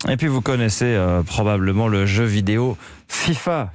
Et puis vous connaissez probablement le jeu vidéo FIFA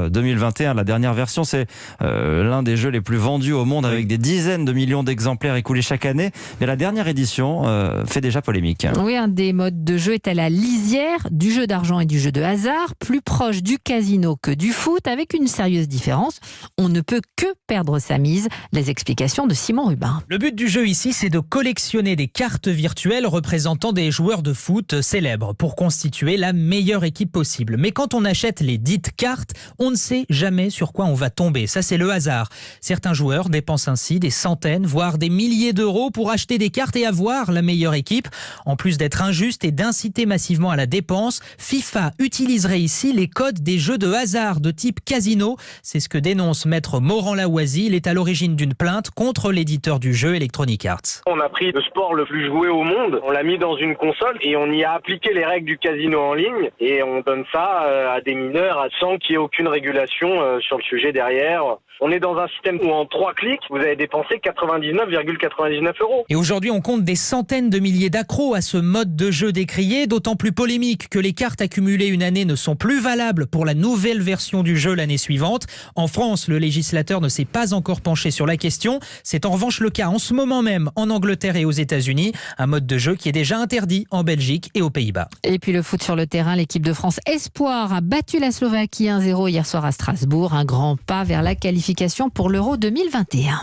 2021. La dernière version, c'est l'un des jeux les plus vendus au monde avec des dizaines de millions d'exemplaires écoulés chaque année. Mais la dernière édition fait déjà polémique. Oui, un des modes de jeu est à la lisière du jeu d'argent et du jeu de hasard, plus proche du casino que du foot, avec une sérieuse différence. On ne peut que perdre sa mise. Les explications de Simon Rubin. Le but du jeu ici, c'est de collectionner des cartes virtuelles représentant des joueurs de foot célèbres pour constituer la meilleure équipe possible. Mais quand on achète les dites cartes, on ne sait jamais sur quoi on va tomber. Ça, c'est le hasard. Certains joueurs dépensent ainsi des centaines, voire des milliers d'euros pour acheter des cartes et avoir la meilleure équipe. En plus d'être injuste et d'inciter massivement à la dépense, FIFA utiliserait ici les codes des jeux de hasard de type casino. C'est ce que dénonce Maître Morand-Laoisi. Il est à l'origine d'une plainte contre l'éditeur du jeu Electronic Arts. On a pris le sport le plus joué au monde, on l'a mis dans une console et on y a appliqué les règles du casino en ligne et on donne ça à des mineurs sans qu'il y ait aucune régulation sur le sujet derrière. On est dans un système où en 3 clics, vous avez dépensé 99,99 €. Et aujourd'hui, on compte des centaines de milliers d'accros à ce mode de jeu décrié, d'autant plus polémique que les cartes accumulées une année ne sont plus valables pour la nouvelle version du jeu l'année suivante. En France, le législateur ne s'est pas encore penché sur la question. C'est en revanche le cas en ce moment même en Angleterre et aux États-Unis, un mode de jeu qui est déjà interdit en Belgique et aux Pays-Bas. Et puis le foot sur le terrain, l'équipe de France Espoir a battu la Slovaquie 1-0 hier soir à Strasbourg. Un grand pas vers la qualification pour l'Euro 2021.